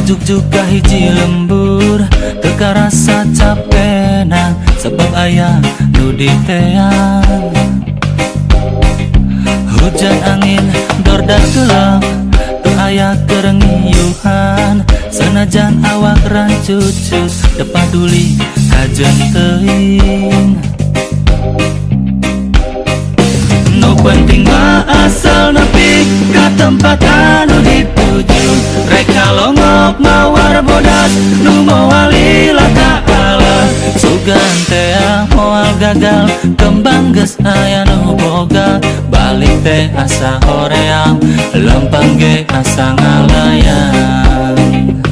Ngajuk juga hiji lembur, teka rasa capek nang sebab ayah nu diteang. Hujan angin dordak gelap, teu aya kerengiuhan. Sanajan awak rancucut, teu paduli kajen teuing. Nu penting mah asal nepi ka tempat anu dituju. Reka longok mawar bodas nu moal lila kaala. Sugan teh moal gagal, kembang geus aya nu boga. Balik teh asa hoream, lempang ge asa ngalayang.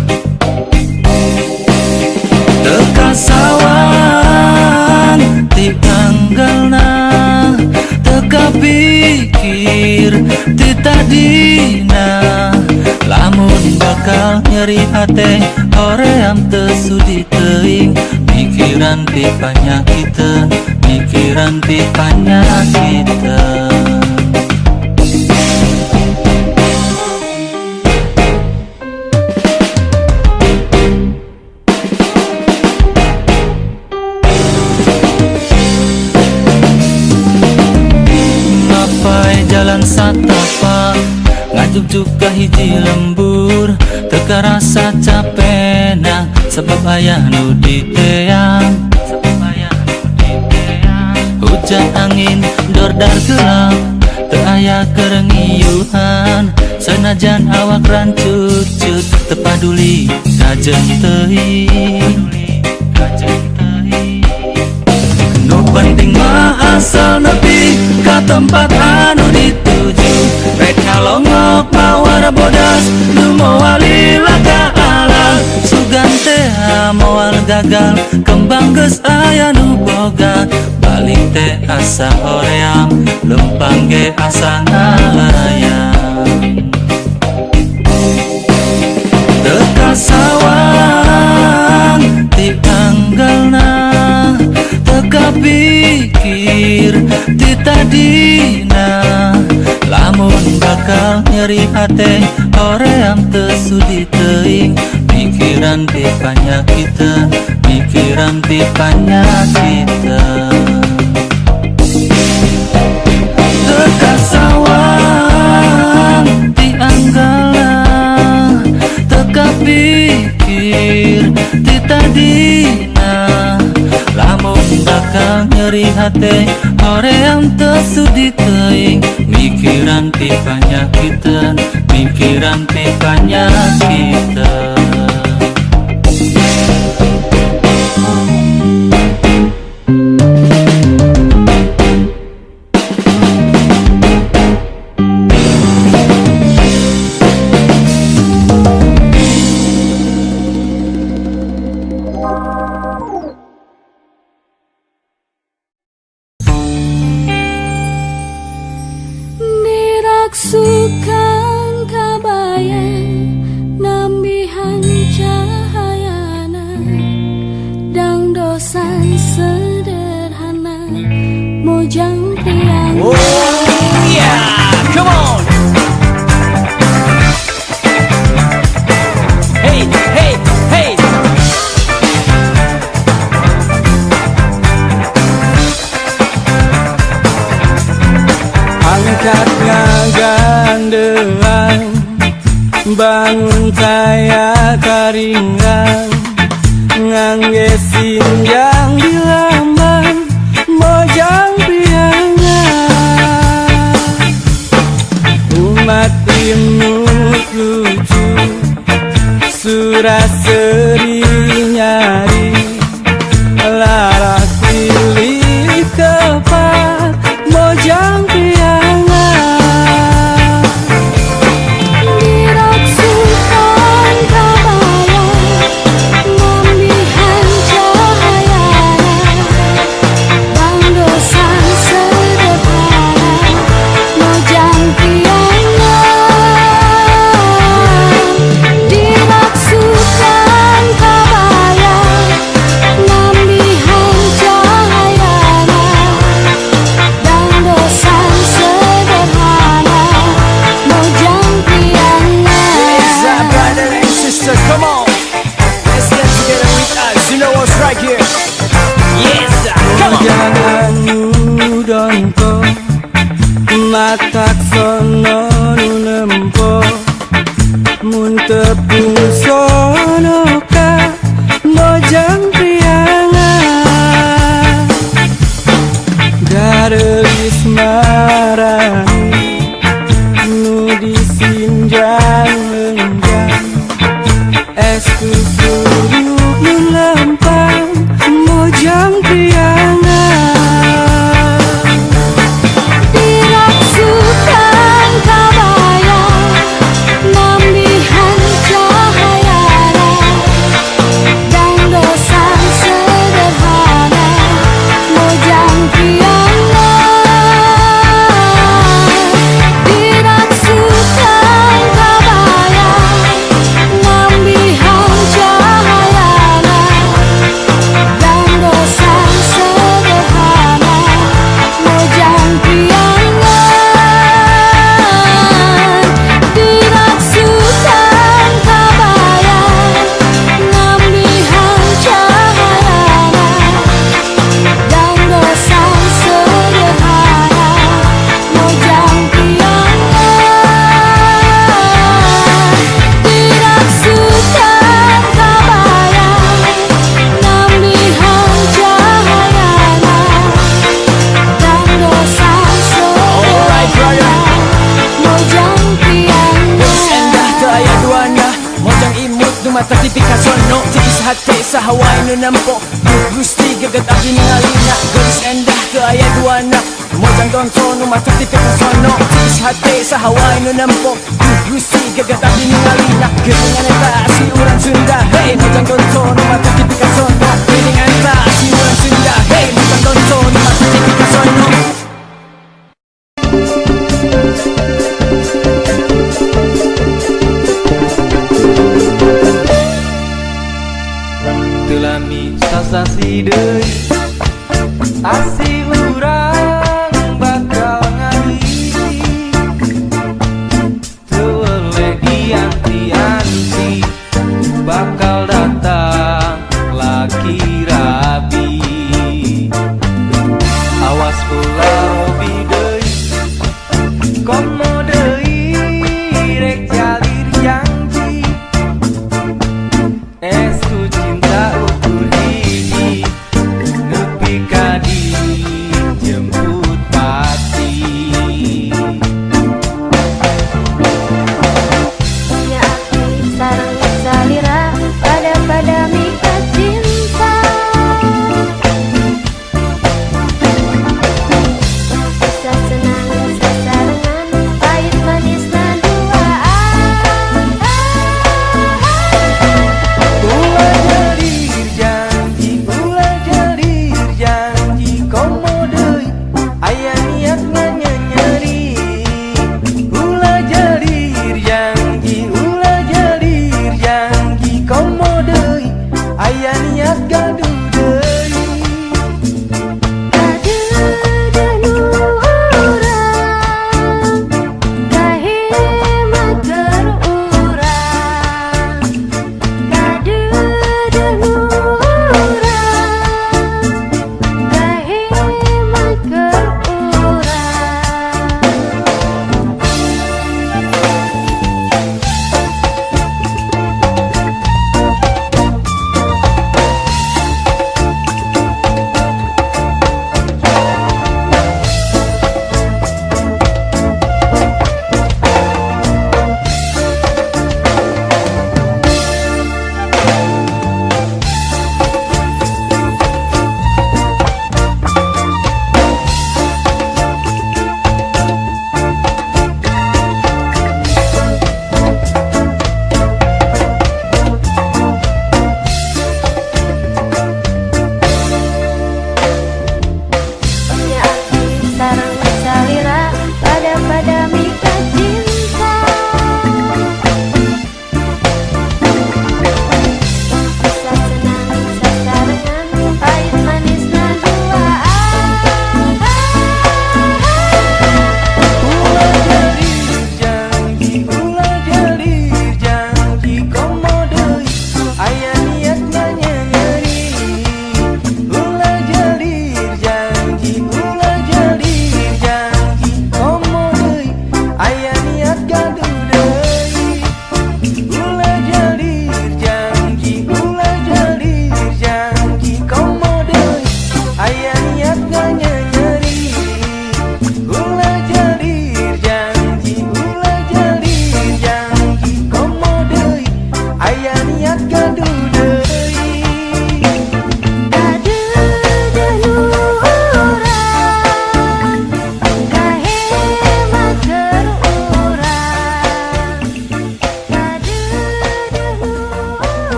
Teu kasawang ti anggelna, teu kapikir ti tadina. Lamun bakal nyeri hate, hoream teu sudi teuing. Mikiran ti panyakiteun, mikiran ti panyakiteun. Jalan satapak, ngajuk juga hiji lembur, teka rasa capek nang sebab ayah nu diteang. Hujan angin dordar gelap, teu aya kerengiuhan. Sanajan awak rancucut, teu paduli kajen teuing. Nu penting mah asal nepi ka tempat anu dituju. Reka longok mawar bodas nu moal lila kaala. Sugan teh moal gagal, kembang geus aya nu boga. Balik teh asa hoream, lempang ge asa ngalayang. Teu kasawang ti anggelna, teu kapikir ti tadina. Lamun bakal nyeri hate, hoream teu sudi teuing. Mikiran ti panyakiteun, mikiran ti panyakiteun. Teu kasawang ti anggelna, teu kapikir ti tadina. Lamun bakal nyeri hate, hoream teu sudi teuing. Mikiran ti panyakiteun, mikiran ti panyakiteun. Sukan kabayang nambihan cahayana, dang dosan sederhana mojang priang. Oh yeah, come on. Hey, hey, hey. Angkat ngagandean, bangun saya karingan, ngangge sinjang di lambang mojang piangan. Atak sono nu nempo mun tepung sono ka mojang priangan garelis marani nu disinjang lenjang es kusurup nu lempang mojang priangan Dirasukan kabayang nambihan cahayana dan dosan sederhana mojang priangan Dirasukan kabayang nambihan cahayana dan dosan sederhana mojang priangan Dirasukan kabayang nambihan cahayana dan dosan sederhana mojang priangan Dirasukan kabayang nambihan cahayana dan dosan sederhana mojang Gadis endah priangan ke ayah duanya mojang imut nu mata tipika sono tiis hati sahawai nu nampo gusti gagat abdi ningalina gadis endah ke ayah duanya mojang donso nu mata tipika sono tiis hati sahawai nu nampo gusti gagat abdi ningalina geuningan eta si urang Sunda hey mojang donso nu mata tipika sono geuningan eta si urang Sunda hey mojang donso nu mata tipika sono Telami sasasi deui asi urang bakal ngahiji teu eleh dianti-anti bakal datang laki rabi awas ulah robi deui komo deui rek jalir janji esku cinta ukur hiji nepi ka dijemput pati punya api sarang salira pada mika cinta bisa senang sasarangan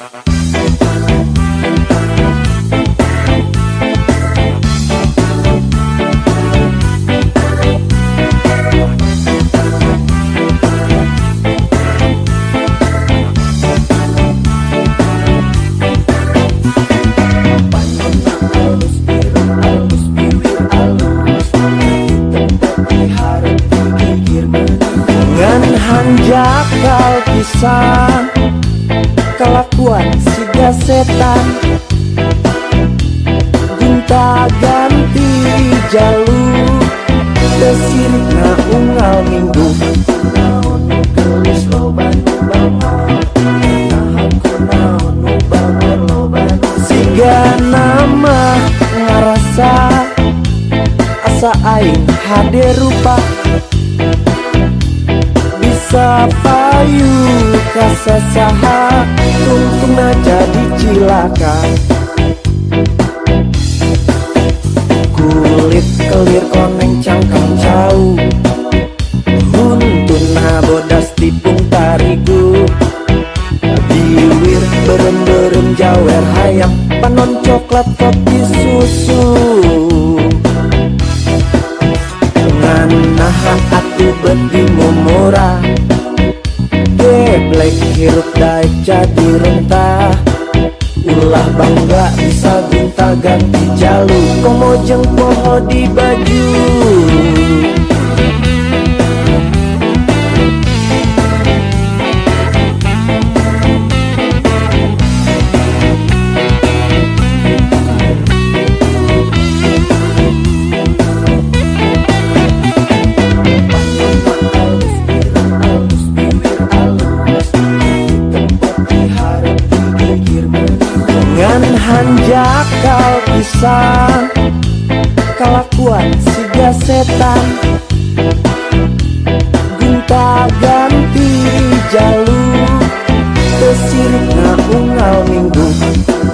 Ngan hanjakal pisan kelakuan siga setan, gunta ganti jalur tesirik na unggal minggu. Naon nu geus loba nu bangor, nahaku naon nu bangor loba nu siga nama ngarasa asa aing hade rupa bisa payu kasasaha tungtungna jadi cilaka. Kulit kelir koneng cangkang cau, huntuna bodas tipung tarigu, biwir berem-berem jawer hayam panon coklat kopi susu. Ngan naha atu beti mumurah, geblek hirup daek jadi rentah. Ulah bangga bisa gunta ganti jalu, komo jeung poho di baju. Ngan hanjakal pisan kelakuan siga setan, gunta ganti jalur tesirik na unggal minggu.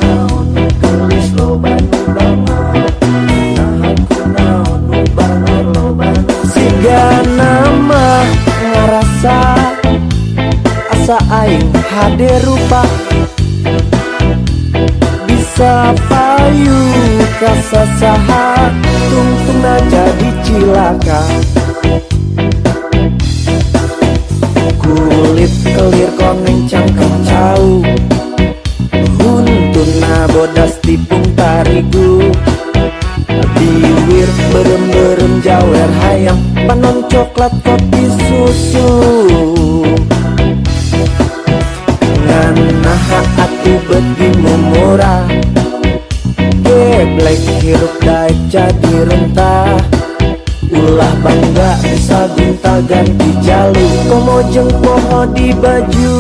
Naon nu geus loba nu bangor, nahaku naon nu bangor loba nu siga nama ngarasa asa aing hade rupa bisa payu kasasaha tungtungna jadi cilaka. Kulit kelir koneng cangkang cau, huntuna bodas tipung tarigu, biwir berem-berem jawer hayam panon coklat kopi susu. Ngan naha atu beti mumurah, geblek hirup daek jadi rentah. Ulah bangga bisa gunta ganti jalu, komo jeung poho di baju.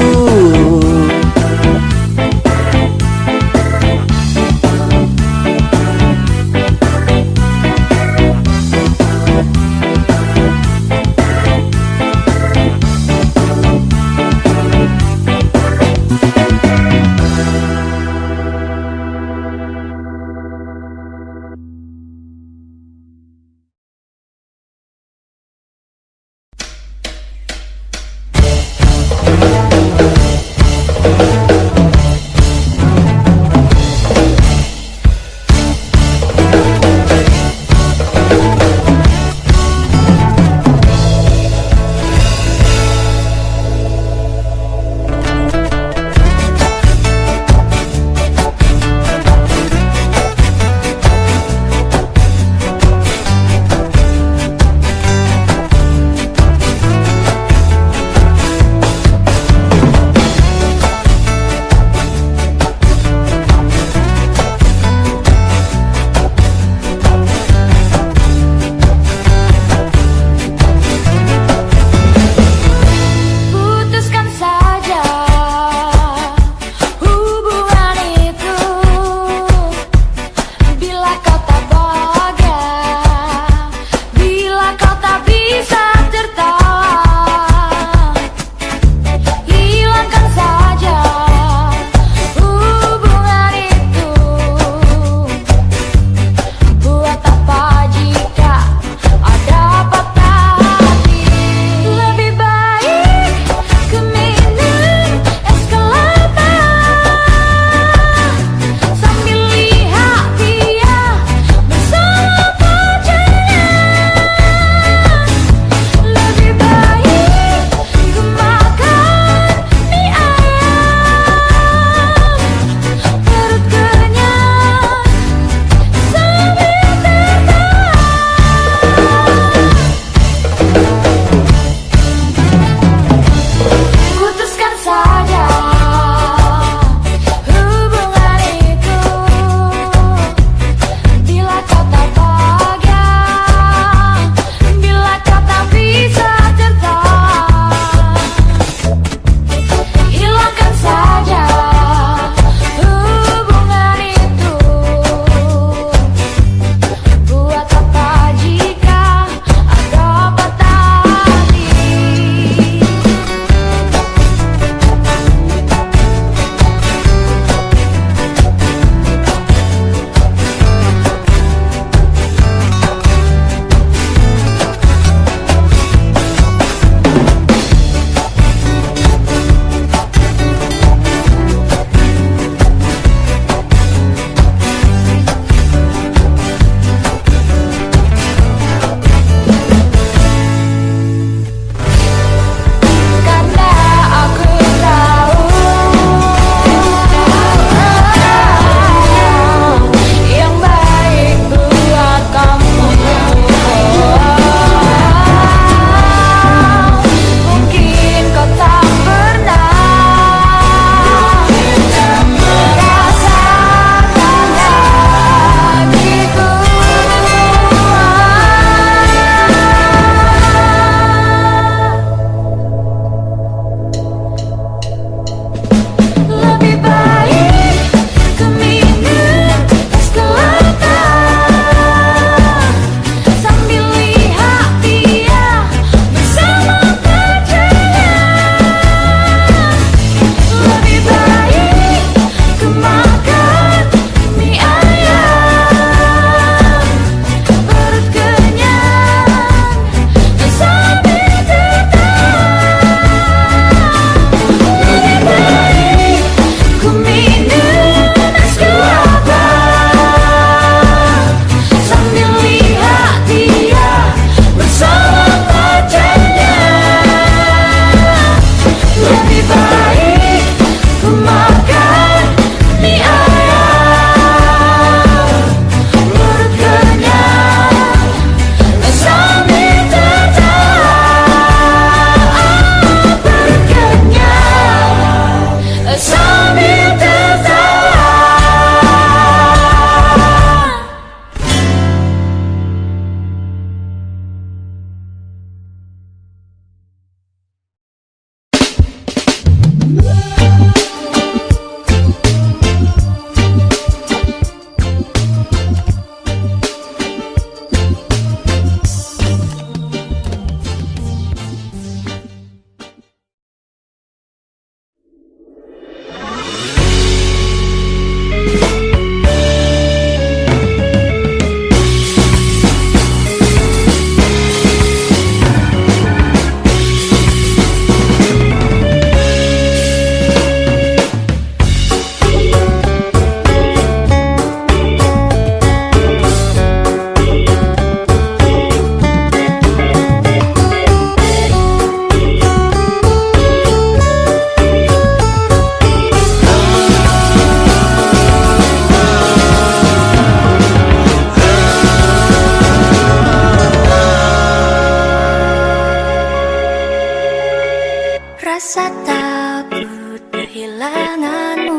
Rasa takut kehilanganmu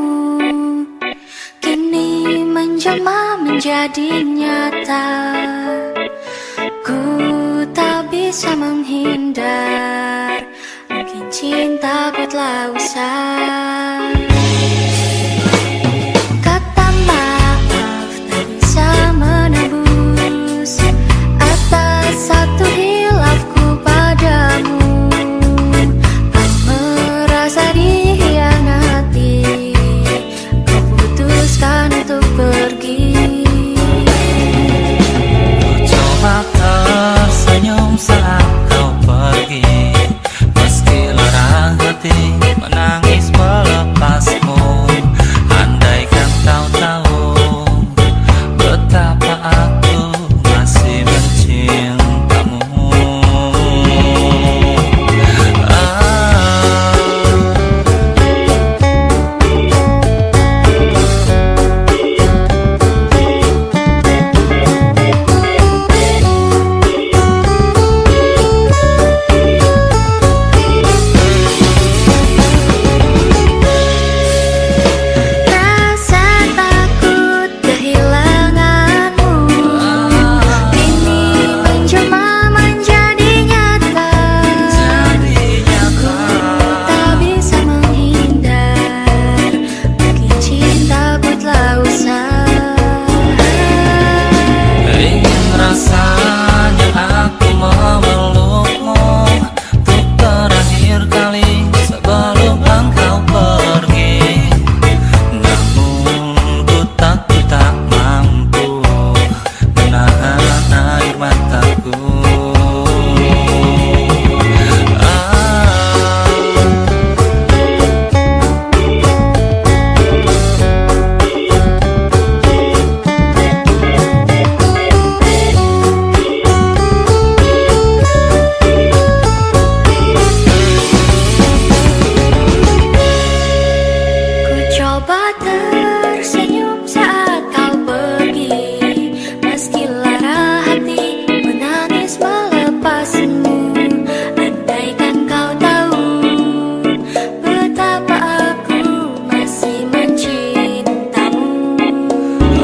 kini menjelma menjadi nyata. Ku tak bisa menghindar, mungkin cintaku telah usai. Kata maaf tak bisa menebus atas satu hilafku padamu. Merasa dikhianati, kau putuskan untuk pergi. Ku coba tersenyum saat kau pergi, meski lara hati menangis. Coba tersenyum saat kau pergi, meski lara hati menangis melepasmu. Andaikan kau tahu betapa aku masih mencintamu.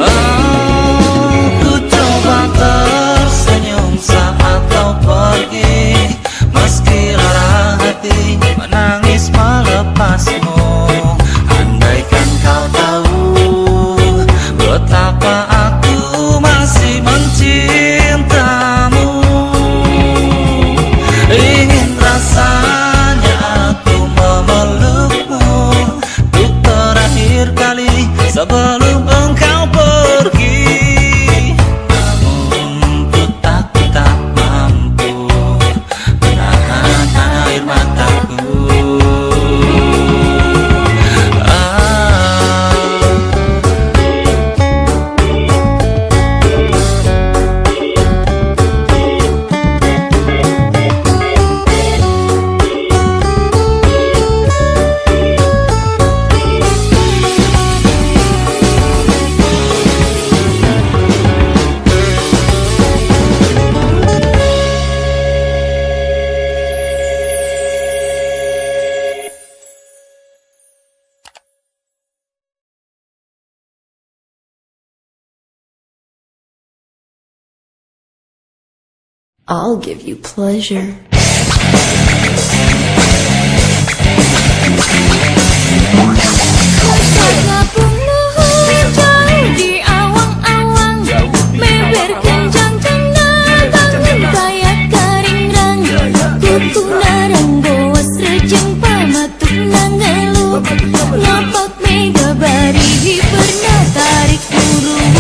Aku coba tersenyum saat kau pergi, meski lara hati menangis melepasmu. Andaikan kau tahu betapa aku masih mencintamu. Ingin rasanya aku memelukmu untuk terakhir kali sebelum engkau pergi. Namun ku tak mampu menahan air mataku. I'll give you pleasure. Rasanya puluh jauh di awang-awang, meber kencang datangin kayak karingrang. Kuku narang boas rejeng pamatuk nangelu, ngapak mega bari pernah tarik urung.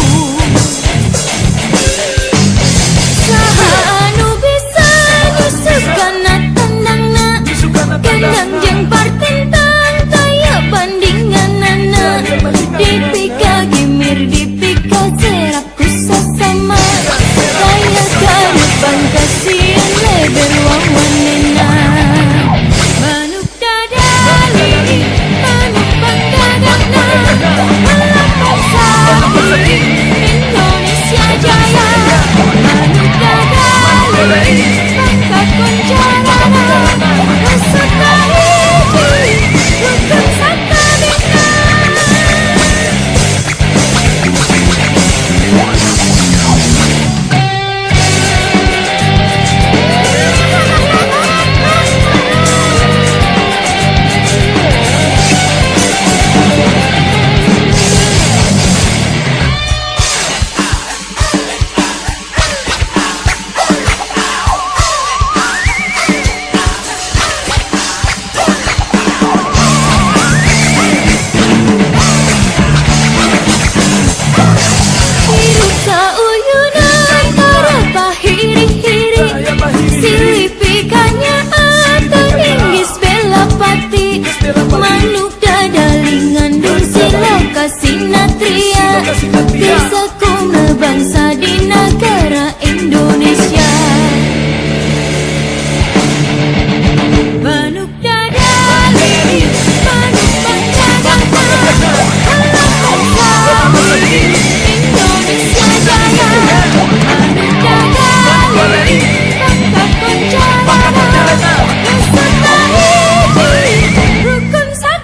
Saha anu bisa nyusukan tandangna, kendang jeung partentang taya bandinganana. Dipika gimir dipika serak kusasama, taya karepang kasihan leber wawanena. Manuk dadali, manuk panggadagna, melapar sapi Indonesia Jaya. Manuk dadali, pangka konjalana, peserta hiji, rukun satabina. Hirup sauyunan para pahiri-hiri, silipikannya ateninggis bela pati. Manuk dadalingan dursi lokasi natria, bisa kumna bangsa di negara Indonesia. Manuk dadali, manuk panggadagna, melapar sapi Indonesia Jaya. Manuk dadali, pangka konjalana, peserta hiji, rukun satabina.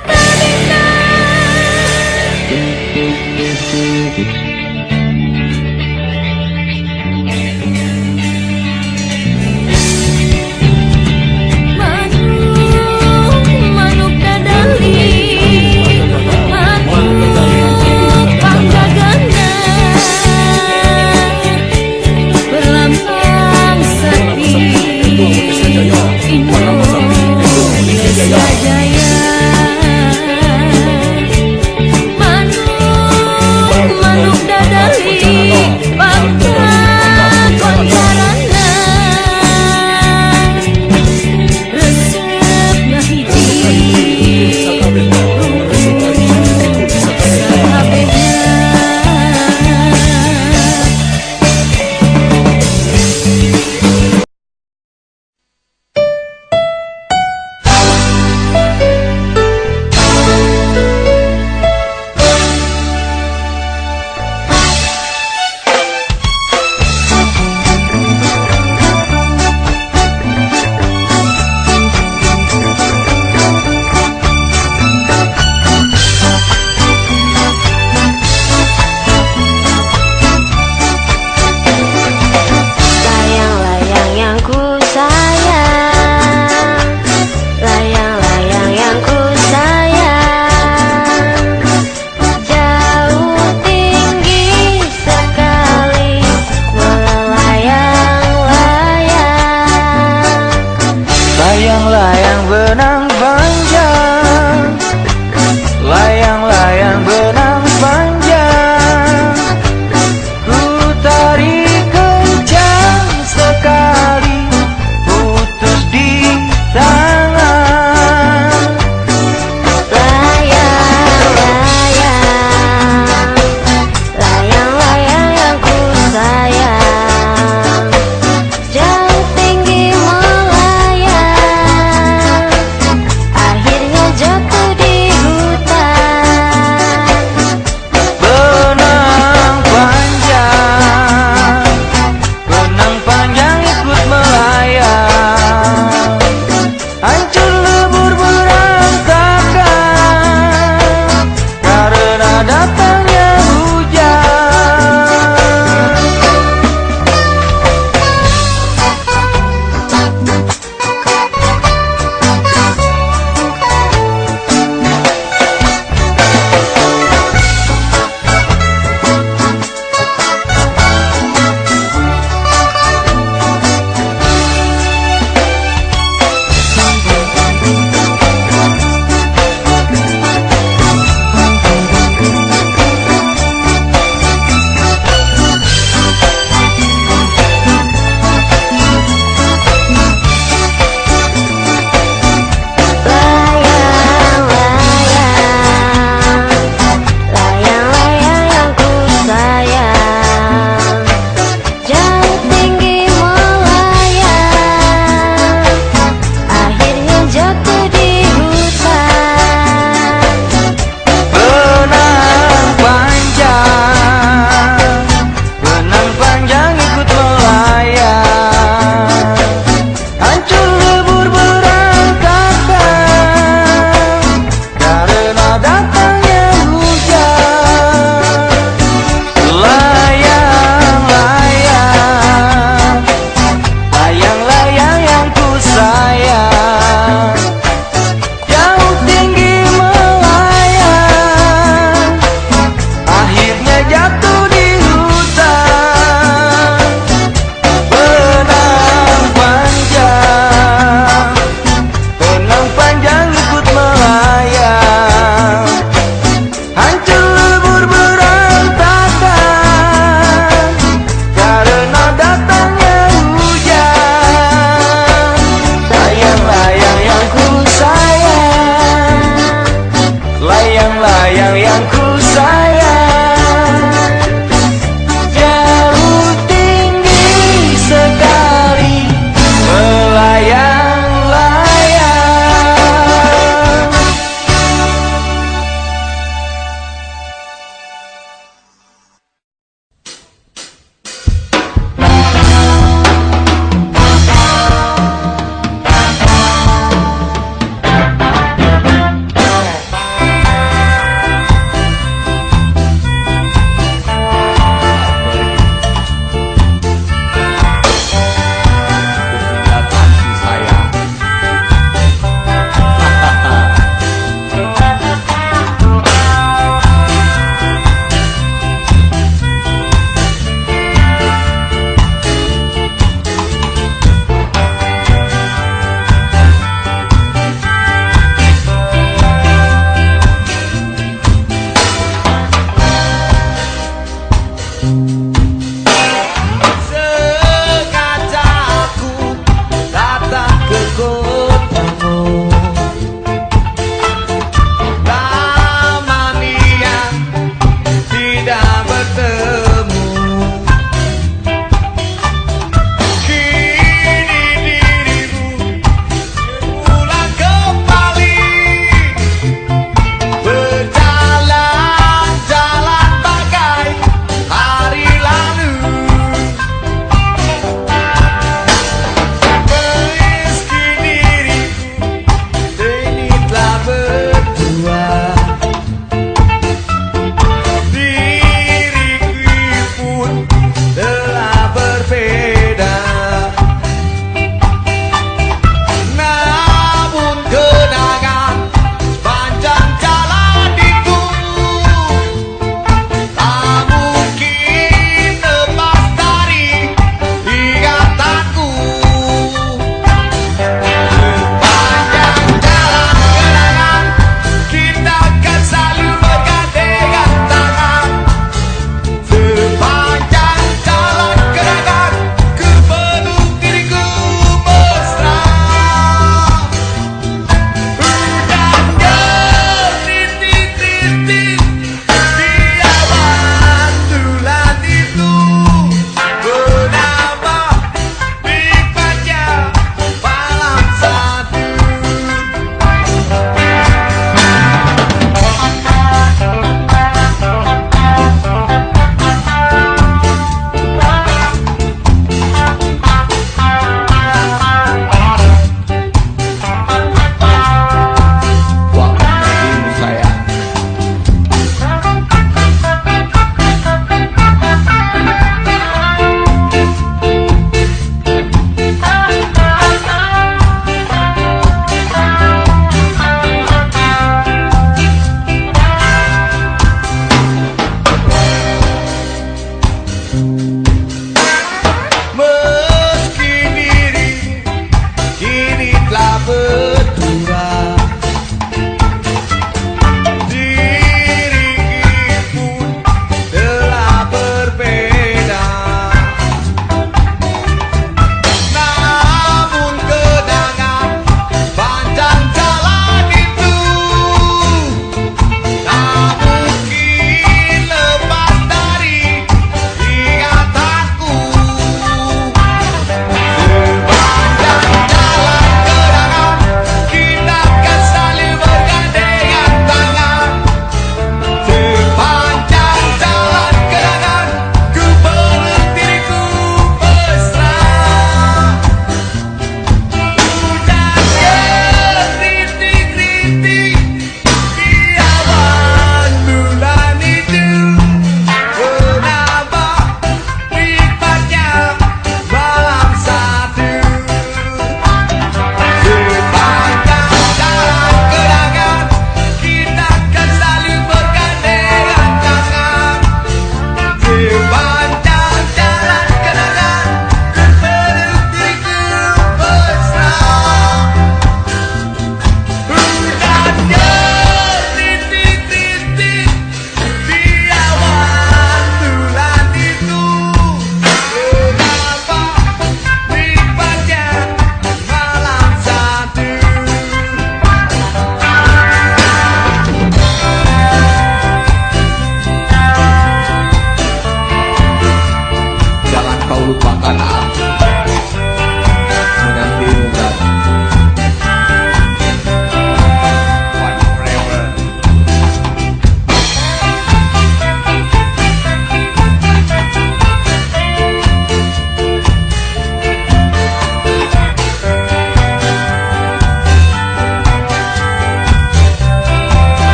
datangnya hujan.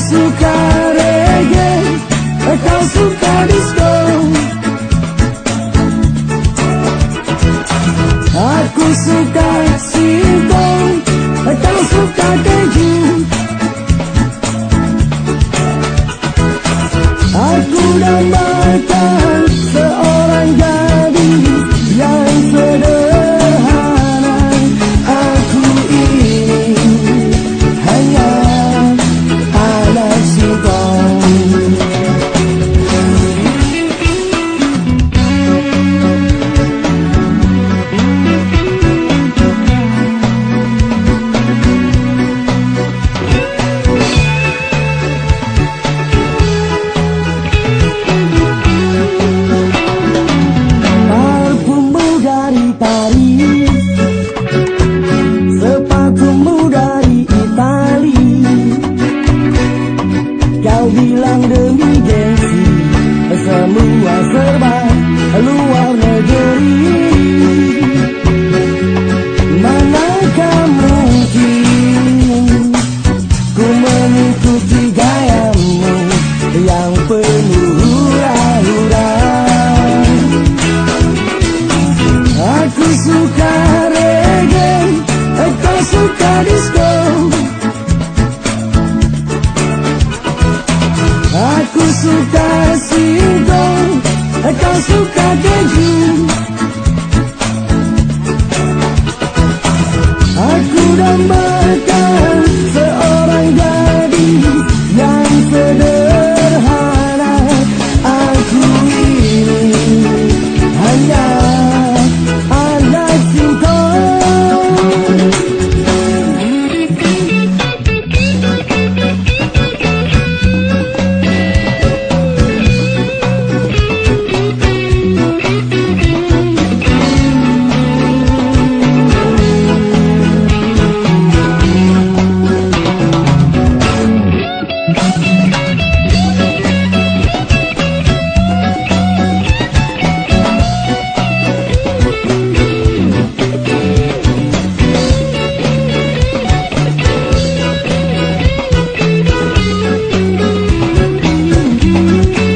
suka reggae, kau suka disco. Aku suka singkong, kau suka keju. Aku dambakan seorang gadis yang sederhana. Aku ini hanya anak singkong. Parfummu dari Paris, sepatumu dari Itali. Kau bilang demi gengsi, semua serba luar negeri. Manakah mungkin ku mengikuti gayamu yang penuh hura-hura. Aku suka reggae, kau suka disco. Aku suka singkong, kau suka keju. Aku dambakan seorang gadis yang sederhana. Aku ini hanya anak singkong.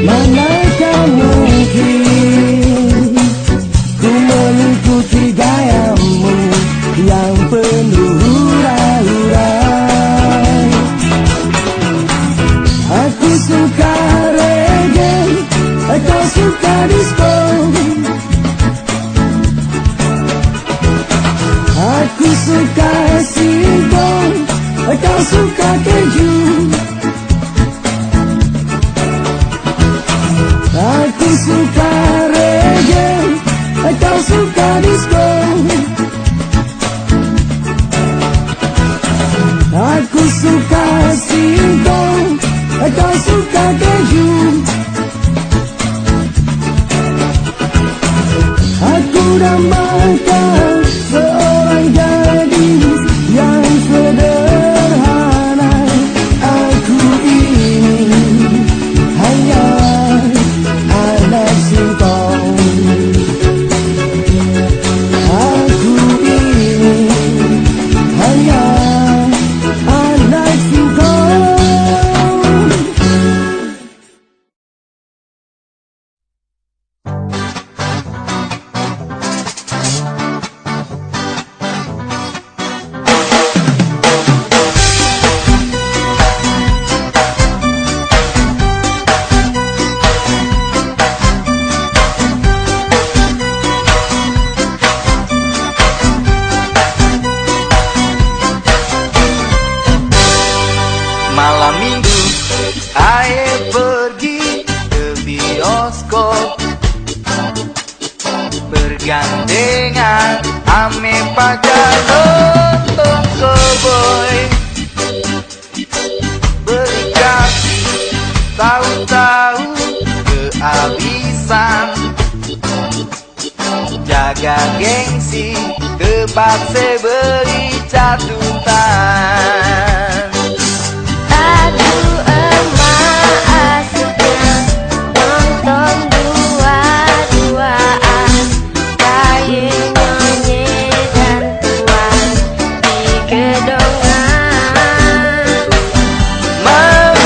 Manakah mungkin ku mengikuti gayamu yang penuh hura-hura. Aku suka reggae, kau suka disco. Aku suka singkong, kau suka keju. Aku suka reggae, kau suka disco. Aku suka singkong, kau suka keju. Aku dambakan seorang gadis yang sederhana. Aku ini hanya anak singkong. Aku ini hanya anak singkong. Malam minggu aye pergi ke bioskop, bergandengan ame pacar nonton cowboy. Beli kaki tahu-tahu kehabisan, jaga gengsi terpaksa beri catatan. Aduh emak asiknya nonton dua-duaan, kaye nyonye dan tuan di gedongan. Mau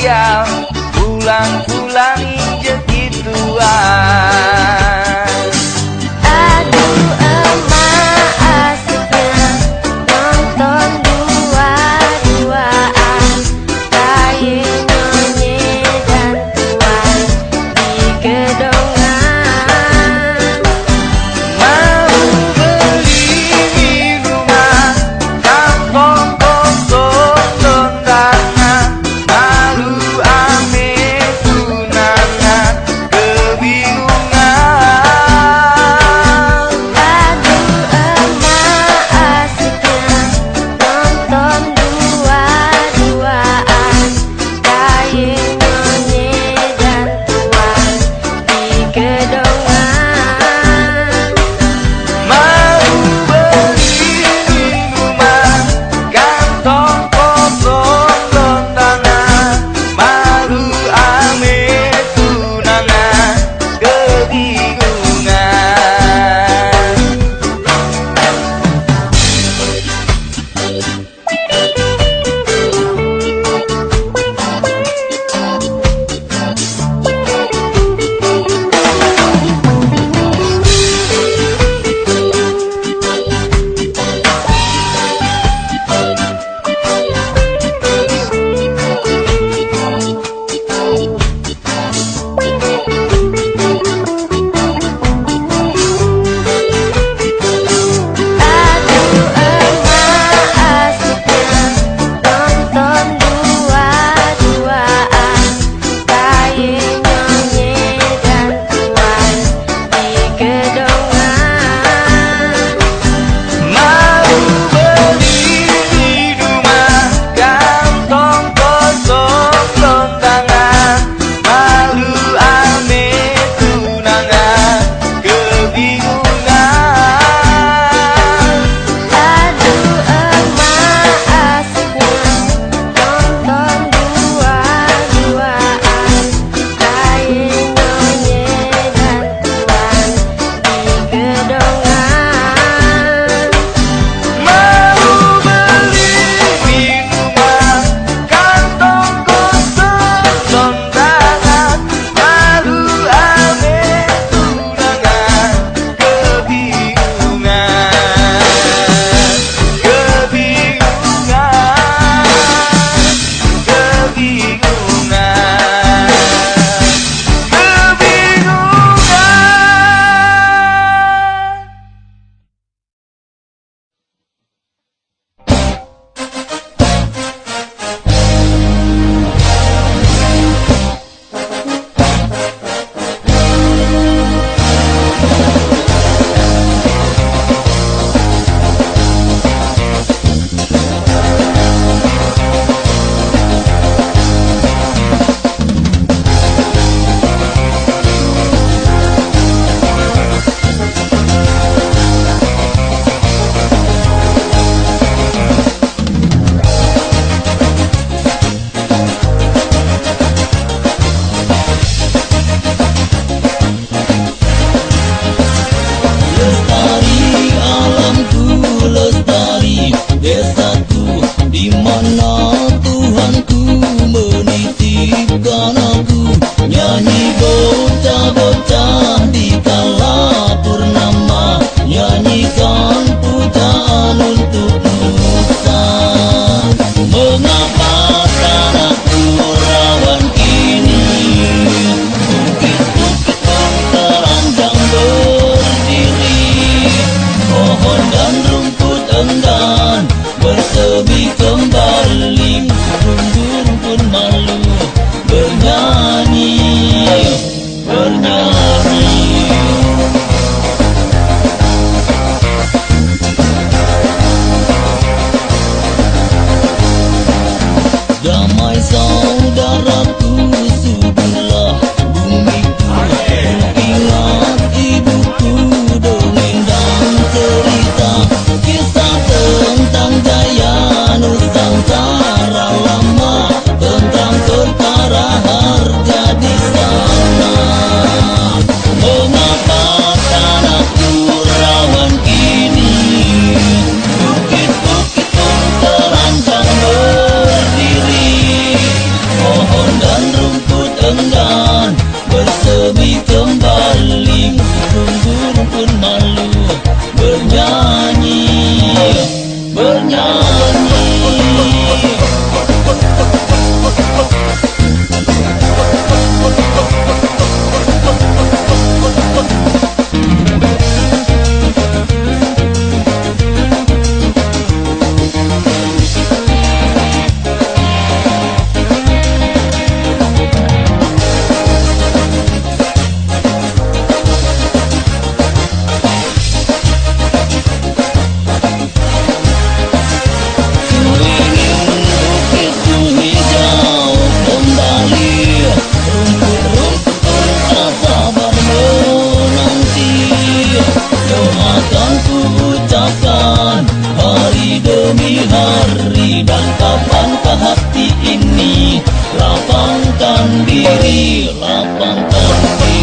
sial, pulang-pulang injek gituan. Aduh emak asiknya nonton dua-duaan, kaye nyonye dan tuan di gedongan. Mau beli minuman, kantong kosong kondangan, malu ame tunangan, kebingungan. Aduh emak asiknya nonton dua-duaan, kaye nyonye dan tuan di gedongan. Mau beli minuman, kantong kosong kondangan, malu ame tunangan, kebingungan. hari demi hari. Dan kapankah hati ini lapangkan diri, lapangkan diri.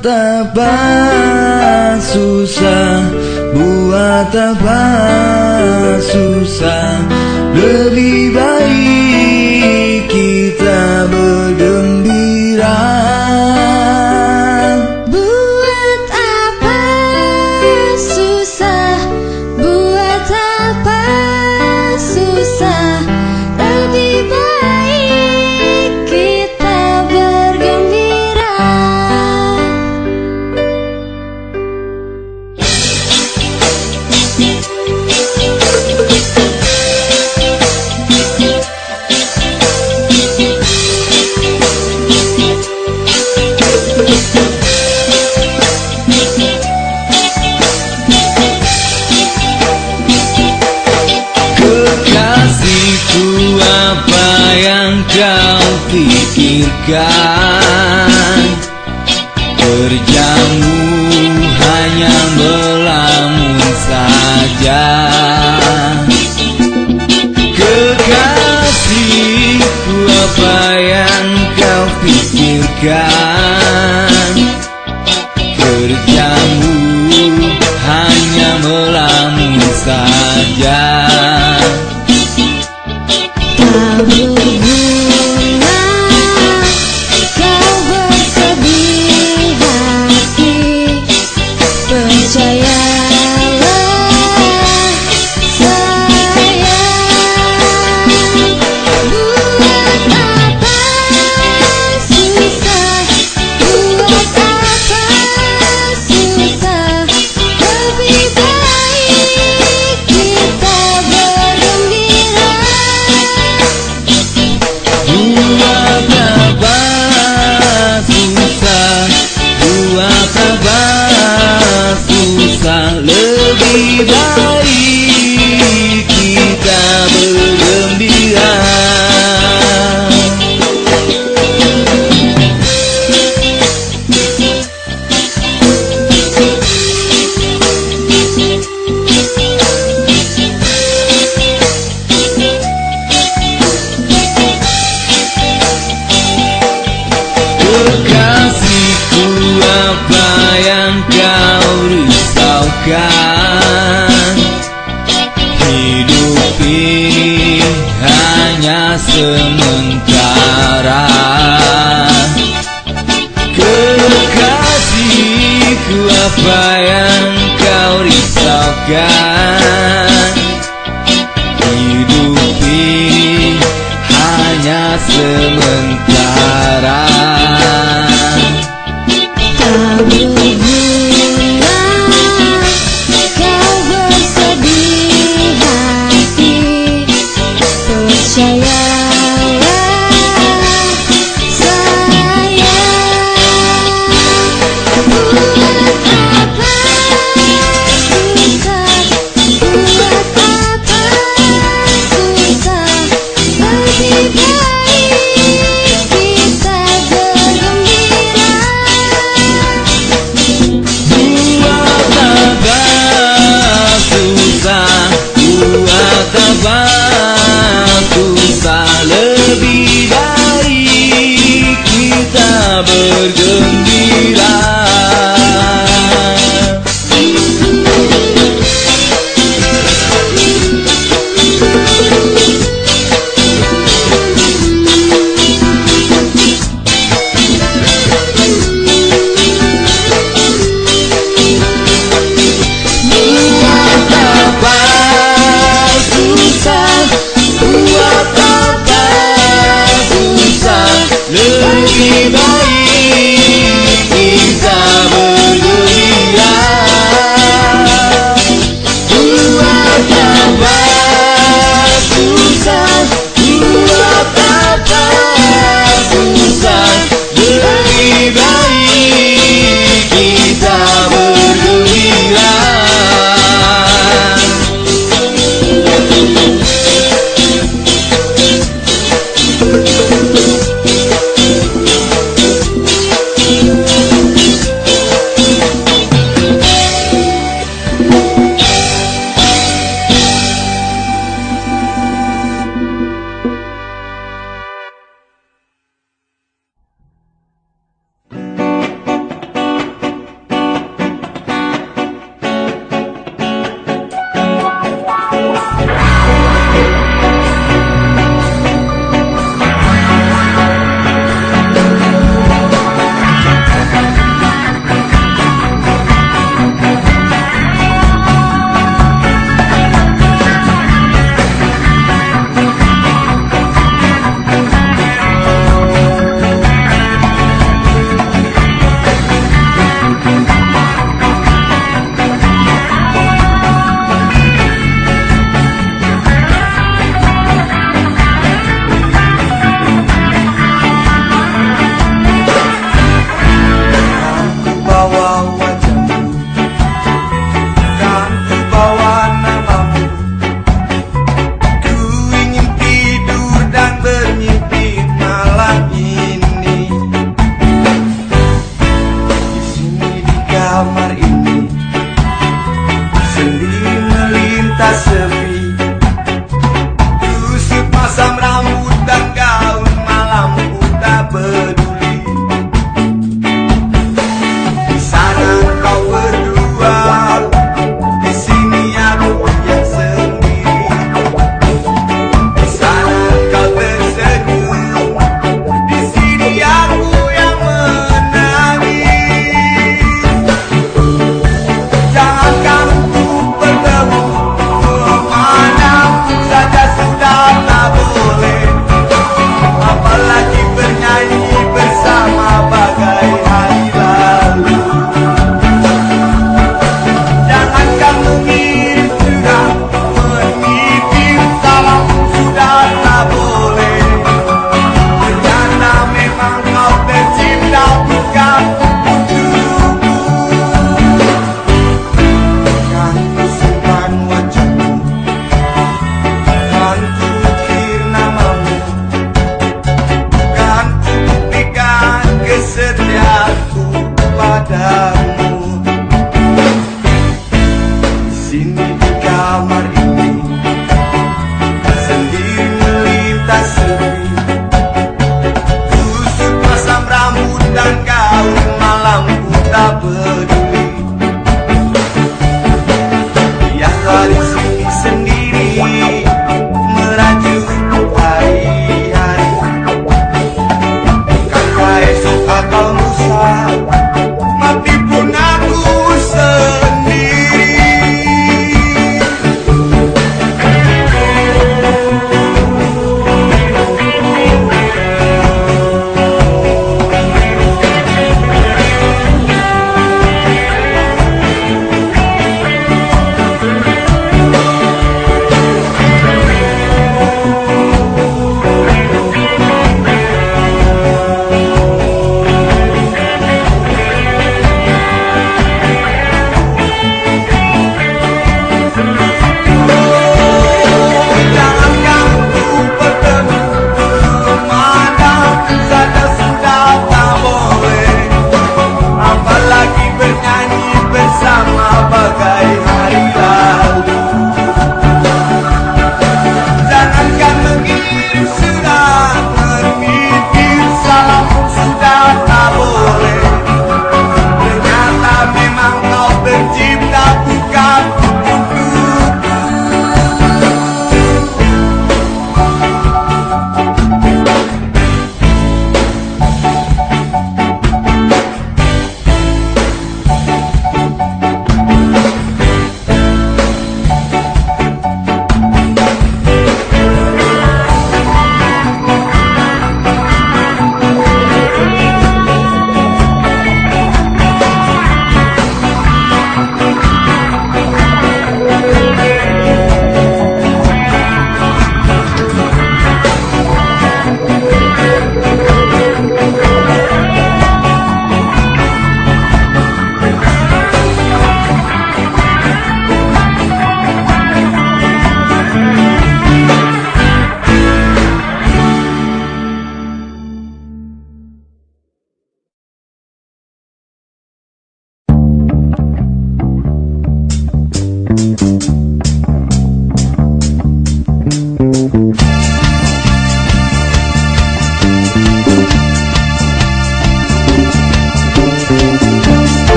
apa susah, buat apa susah, lebih baik kita bergembira. Buat apa susah, buat apa susah, lebih baik kita bergembira. Kekasihku, apa yang kau pikirkan? Kerjamu hanya melamun saja. Kekasihku, apa yang kau pikirkan? Kerjamu hanya melamun saja. Tak berguna kau bersedih hati, percayalah sayang. Buat apa susah, buat apa susah, lebih baik kita bergembira. Buat apa susah, buat apa susah, lebih baik kita bergembira. Kekasihku, apa yang kau risaukan? Hidup ini hanya sementara. Kekasihku, apa yang kau risaukan? Hidup ini hanya sementara. Tak berguna kau bersedih hati, percayalah sayang. Buat apa susah, buat apa susah, lebih baik kita bergembira. Buat apa susah, buat apa susah, lebih baik kita bergembira. Buat apa susah,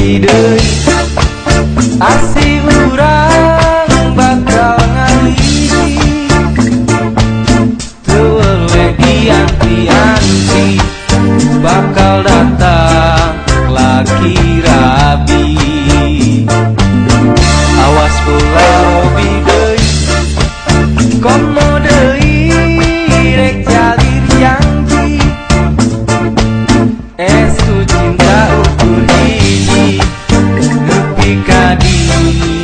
lobi deui asih urang bakal ngali teu dianti-anti bakal datang lagi rabi awas pula lobi deui komo deui rek jalir janji esu cinta ukur hiji nepi ka dieu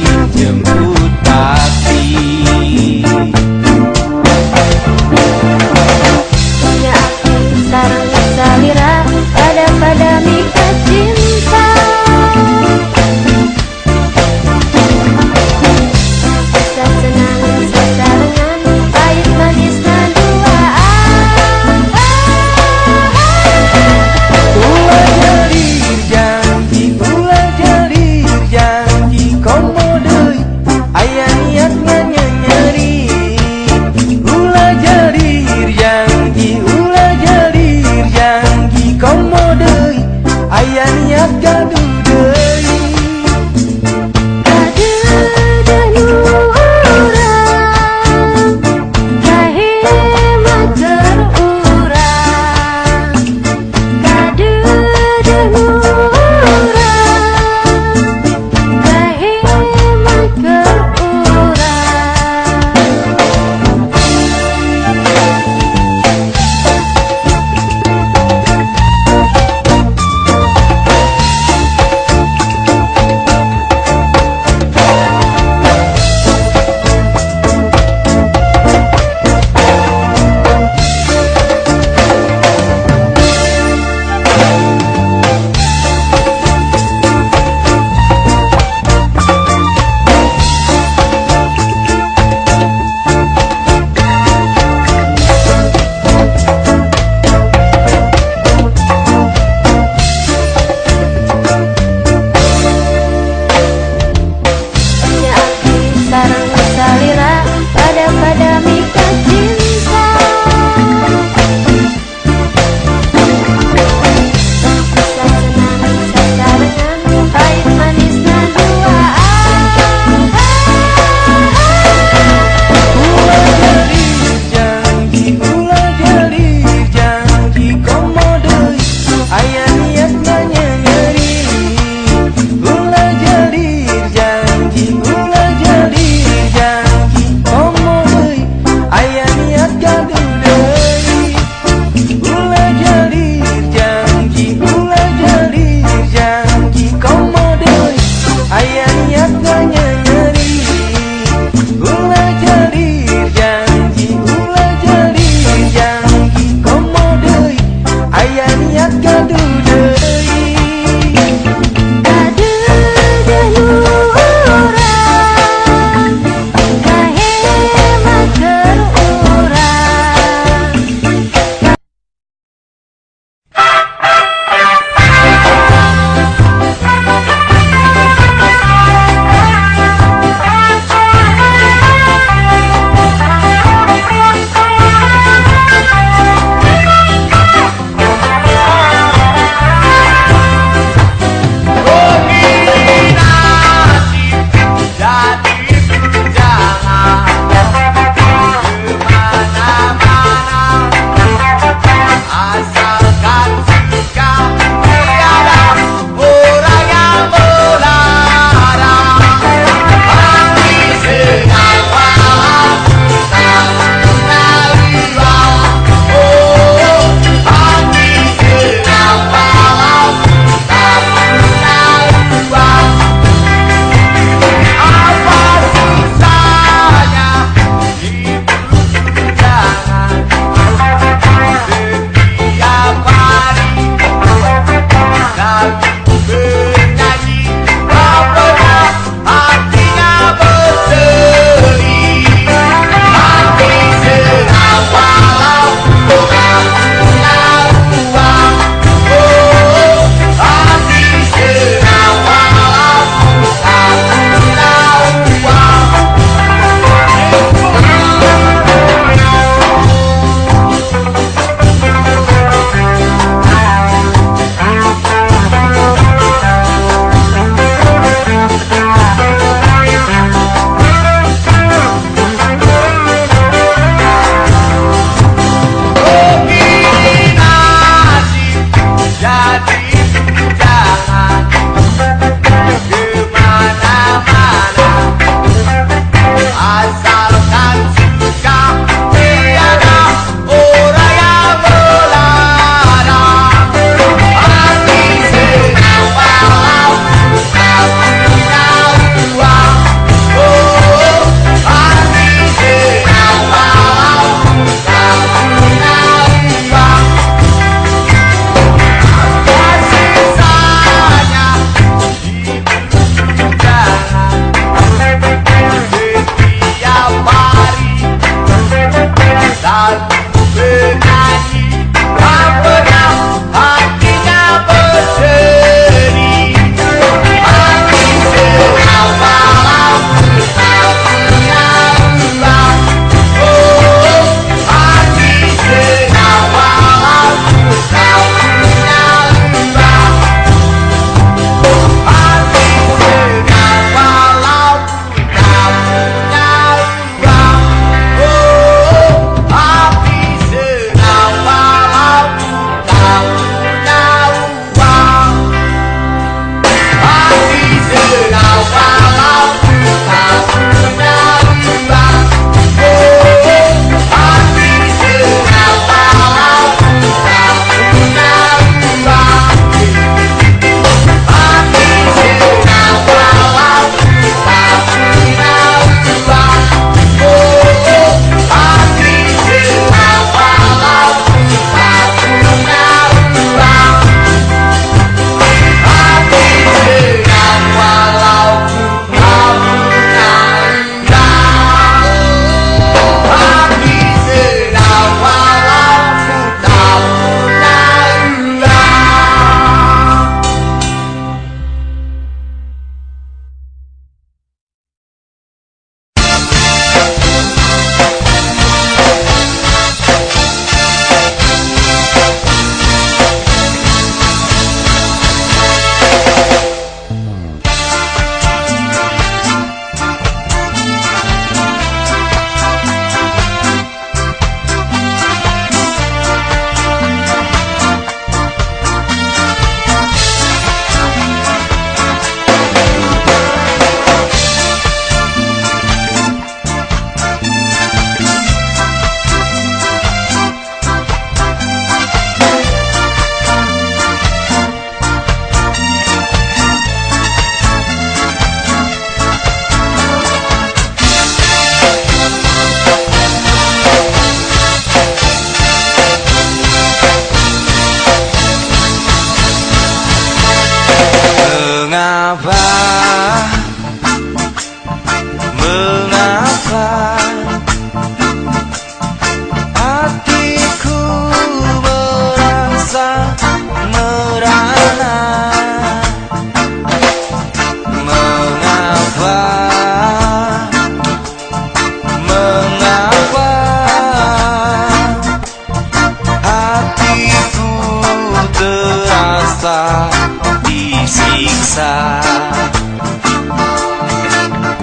disiksa.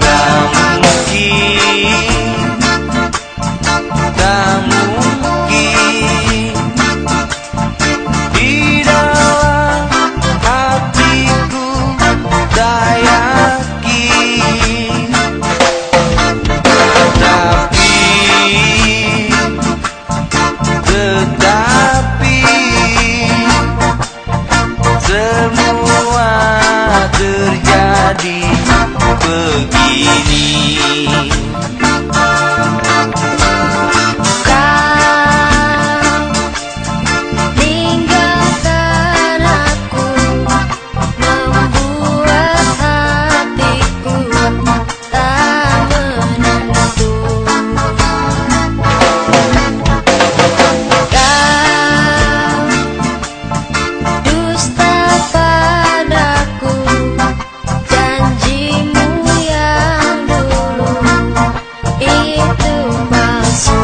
Tak mungkin, tak mungkin di dalam hatiku tak yakin. Tetapi semua terjadi begini. Kau tinggalkan aku, membuat hatiku tak menentu. Kau dusta padaku, janjimu yang dulu itu palsu.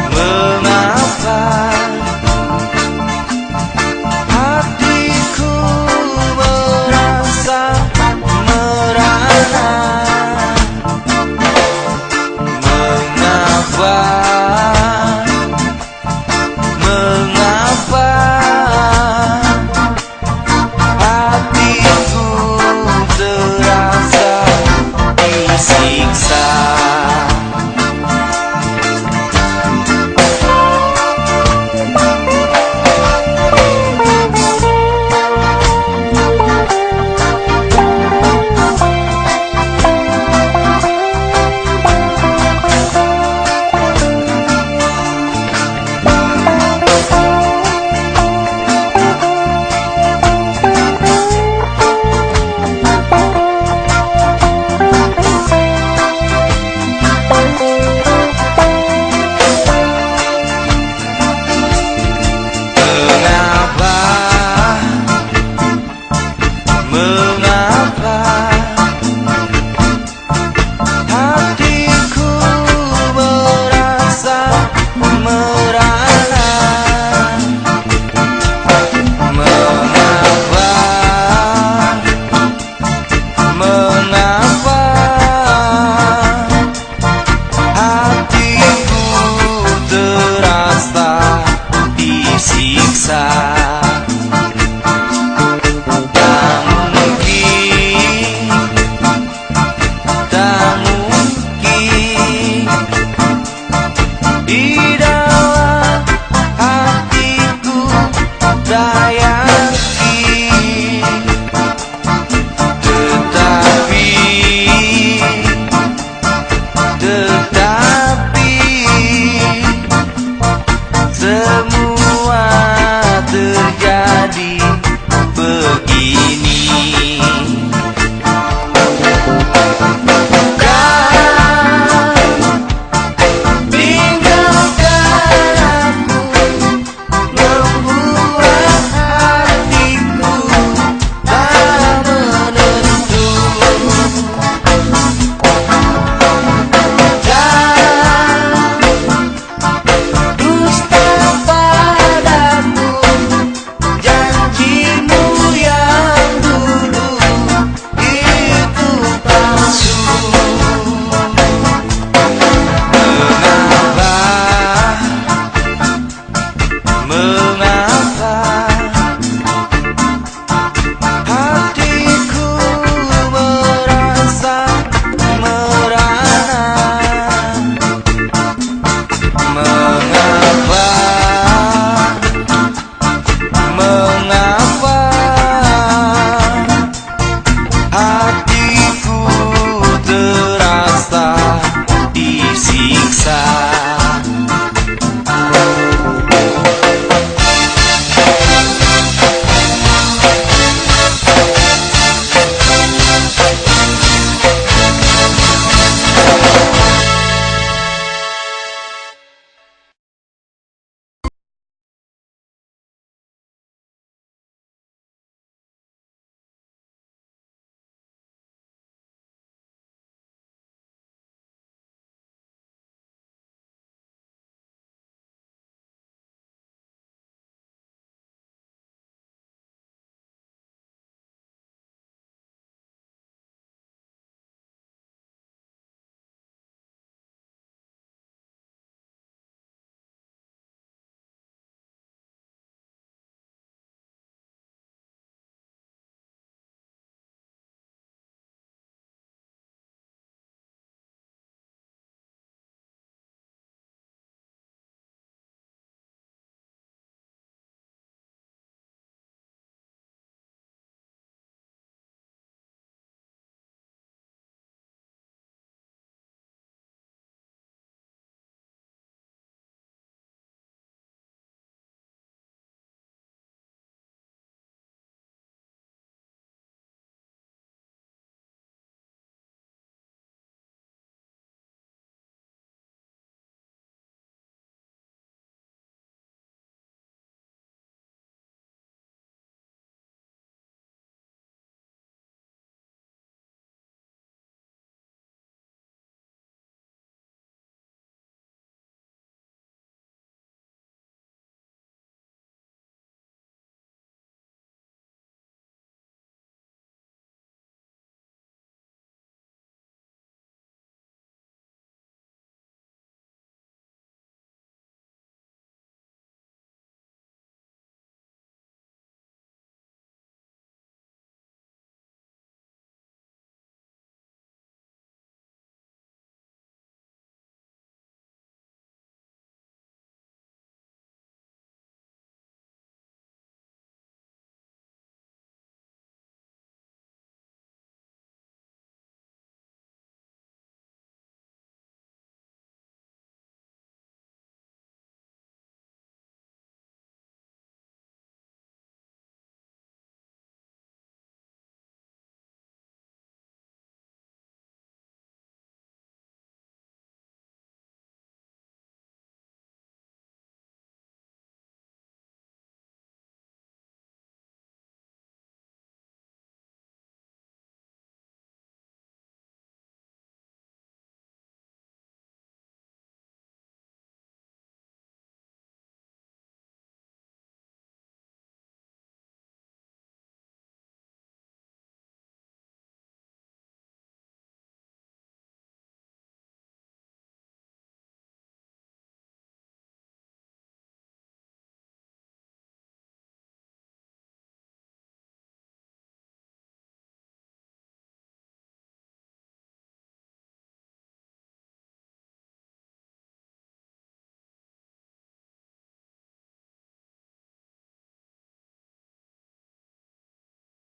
Mengapa hatiku merasa merana? Mengapa, mengapa hatiku terasa disiksa? Mengapa